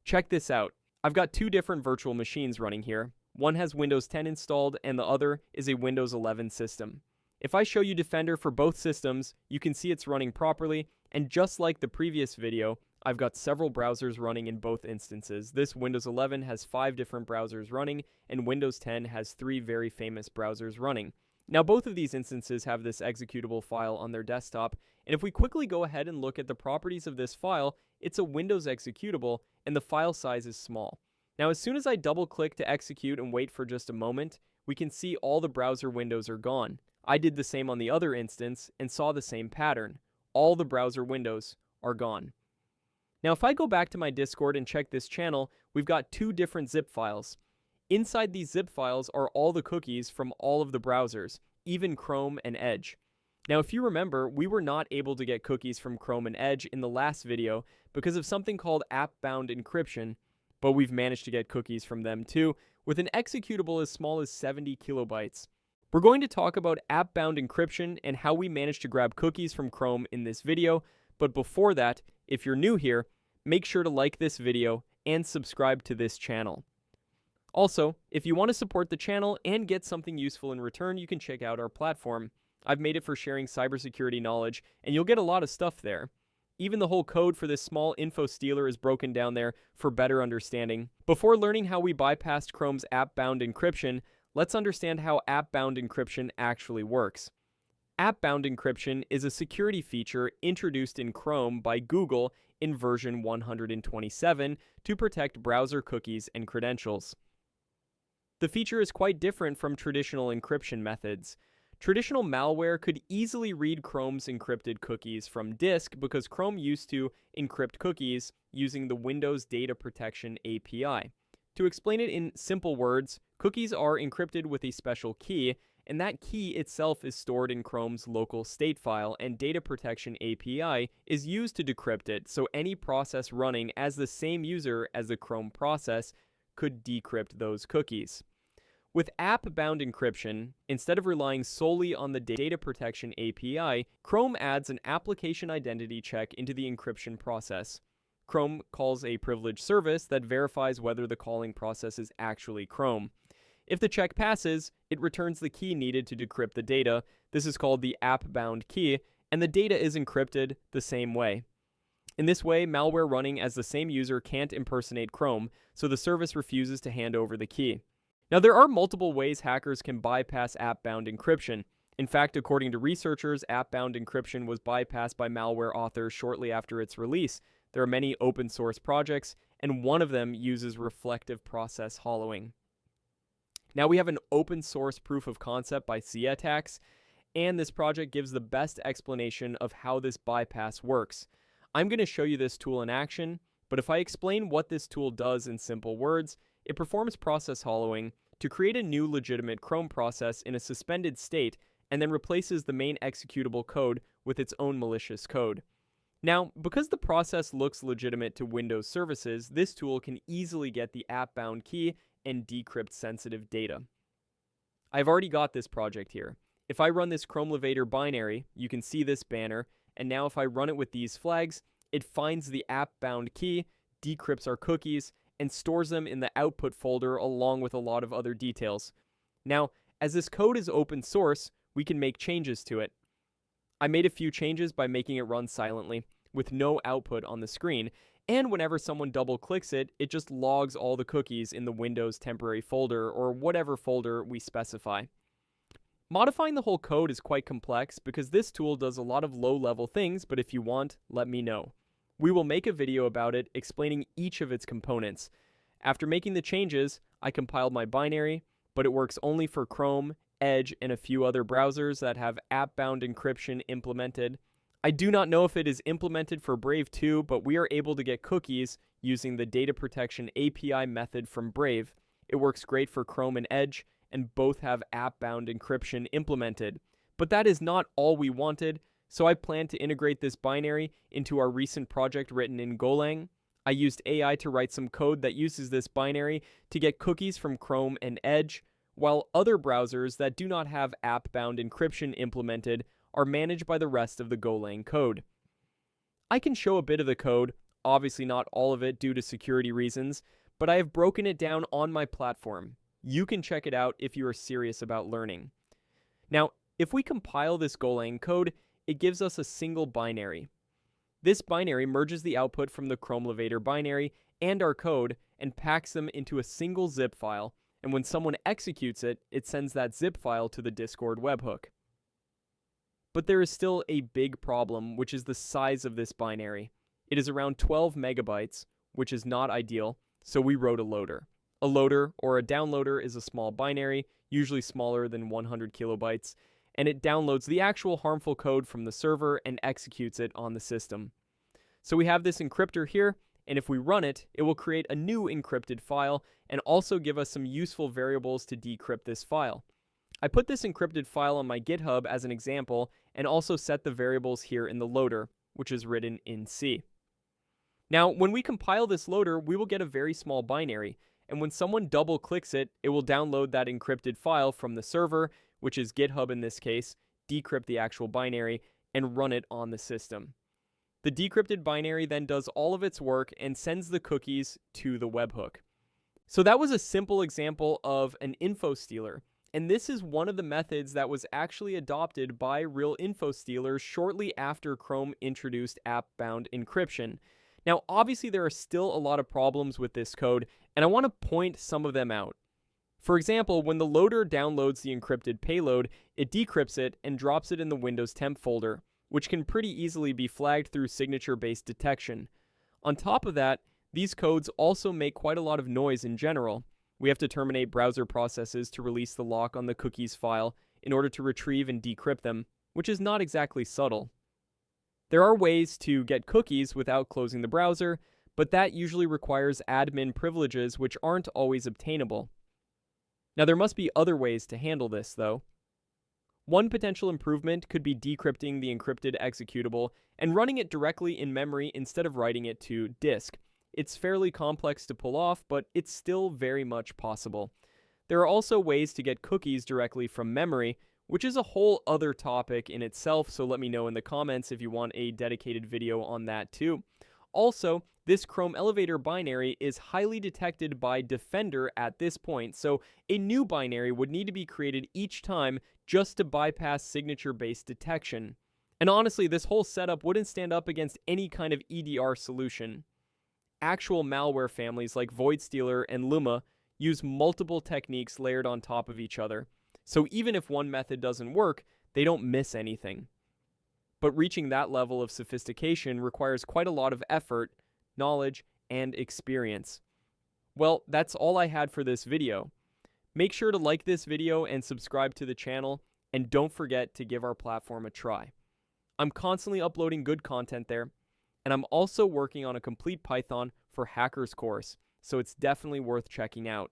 Check this out. I've got two different virtual machines running here. One has Windows 10 installed and the other is a Windows 11 system. If I show you Defender for both systems, you can see it's running properly, and just like the previous video, I've got several browsers running in both instances. This Windows 11 has 5 different browsers running, and Windows 10 has 3 very famous browsers running. Now, both of these instances have this executable file on their desktop, and if we quickly go ahead and look at the properties of this file, it's a Windows executable, and the file size is small. Now, as soon as I double-click to execute and wait for just a moment, we can see all the browser windows are gone. I did the same on the other instance and saw the same pattern. All the browser windows are gone. Now, if I go back to my Discord and check this channel, we've got 2 different zip files. Inside these zip files are all the cookies from all of the browsers, even Chrome and Edge. Now, if you remember, we were not able to get cookies from Chrome and Edge in the last video because of something called app-bound encryption, but we've managed to get cookies from them too, with an executable as small as 70 kilobytes. We're going to talk about app-bound encryption and how we managed to grab cookies from Chrome in this video, but before that, if you're new here, make sure to like this video and subscribe to this channel. Also, if you want to support the channel and get something useful in return, you can check out our platform. I've made it for sharing cybersecurity knowledge, and you'll get a lot of stuff there. Even the whole code for this small Infostealer is broken down there for better understanding. Before learning how we bypassed Chrome's app-bound encryption, let's understand how app-bound encryption actually works. App-bound encryption is a security feature introduced in Chrome by Google in version 127 to protect browser cookies and credentials. The feature is quite different from traditional encryption methods. Traditional malware could easily read Chrome's encrypted cookies from disk because Chrome used to encrypt cookies using the Windows Data Protection API. To explain it in simple words, cookies are encrypted with a special key, and that key itself is stored in Chrome's local state file, and Data Protection API is used to decrypt it, so any process running as the same user as the Chrome process could decrypt those cookies. With app-bound encryption, instead of relying solely on the Data Protection API, Chrome adds an application identity check into the encryption process. Chrome calls a privileged service that verifies whether the calling process is actually Chrome. If the check passes, it returns the key needed to decrypt the data. This is called the app-bound key, and the data is encrypted the same way. In this way, malware running as the same user can't impersonate Chrome, so the service refuses to hand over the key. Now, there are multiple ways hackers can bypass app-bound encryption. In fact, according to researchers, app-bound encryption was bypassed by malware authors shortly after its release. There are many open source projects, and one of them uses reflective process hollowing. Now, we have an open source proof of concept by Zilox, and this project gives the best explanation of how this bypass works. I'm going to show you this tool in action, but if I explain what this tool does in simple words, it performs process hollowing to create a new legitimate Chrome process in a suspended state and then replaces the main executable code with its own malicious code. Now, because the process looks legitimate to Windows services, this tool can easily get the app-bound key and decrypt sensitive data. I've already got this project here. If I run this Chromelevator binary, you can see this banner, and now if I run it with these flags, it finds the app-bound key, decrypts our cookies, and stores them in the output folder along with a lot of other details. Now, as this code is open source, we can make changes to it. I made a few changes by making it run silently, with no output on the screen, and whenever someone double-clicks it, it just logs all the cookies in the Windows temporary folder or whatever folder we specify. Modifying the whole code is quite complex because this tool does a lot of low-level things, but if you want, let me know. We will make a video about it explaining each of its components. After making the changes, I compiled my binary, but it works only for Chrome, Edge, and a few other browsers that have app-bound encryption implemented. I do not know if it is implemented for Brave 2, but we are able to get cookies using the Data Protection API method from Brave. It works great for Chrome and Edge, and both have app-bound encryption implemented. But that is not all we wanted, so I plan to integrate this binary into our recent project written in Golang. I used AI to write some code that uses this binary to get cookies from Chrome and Edge, while other browsers that do not have app-bound encryption implemented are managed by the rest of the Golang code. I can show a bit of the code obviously not all of it due to security reasons, but I have broken it down on my platform. You can check it out if you are serious about learning. Now, if we compile this Golang code, it gives us a single binary. This binary merges the output from the Chrome Levator binary and our code and packs them into a single zip file, and when someone executes it, it sends that zip file to the Discord webhook. But there is still a big problem, which is the size of this binary. It is around 12 megabytes, which is not ideal, so we wrote a loader. A loader or a downloader is a small binary, usually smaller than 100 kilobytes, and it downloads the actual harmful code from the server and executes it on the system. So we have this encryptor here, and if we run it, it will create a new encrypted file and also give us some useful variables to decrypt this file. I put this encrypted file on my GitHub as an example and also set the variables here in the loader, which is written in C. Now, when we compile this loader, we will get a very small binary, and when someone double clicks it, it will download that encrypted file from the server, which is GitHub in this case, decrypt the actual binary, and run it on the system. The decrypted binary then does all of its work and sends the cookies to the webhook. So that was a simple example of an Infostealer, and this is one of the methods that was actually adopted by real Infostealers shortly after Chrome introduced app-bound encryption. Now, obviously there are still a lot of problems with this code, and I want to point some of them out. For example, when the loader downloads the encrypted payload, it decrypts it and drops it in the Windows temp folder, which can pretty easily be flagged through signature-based detection. On top of that, these codes also make quite a lot of noise in general. We have to terminate browser processes to release the lock on the cookies file in order to retrieve and decrypt them, which is not exactly subtle. There are ways to get cookies without closing the browser, but that usually requires admin privileges which aren't always obtainable. Now, there must be other ways to handle this, though. One potential improvement could be decrypting the encrypted executable and running it directly in memory instead of writing it to disk. It's fairly complex to pull off, but it's still very much possible. There are also ways to get cookies directly from memory, which is a whole other topic in itself, so let me know in the comments if you want a dedicated video on that too. Also, this Chrome Elevator binary is highly detected by Defender at this point, so a new binary would need to be created each time just to bypass signature-based detection. And honestly, this whole setup wouldn't stand up against any kind of EDR solution. Actual malware families like Voidstealer and Luma use multiple techniques layered on top of each other, so even if one method doesn't work, they don't miss anything. But reaching that level of sophistication requires quite a lot of effort, knowledge, and experience. Well, that's all I had for this video. Make sure to like this video and subscribe to the channel, and don't forget to give our platform a try. I'm constantly uploading good content there, and I'm also working on a complete Python for Hackers course, so it's definitely worth checking out.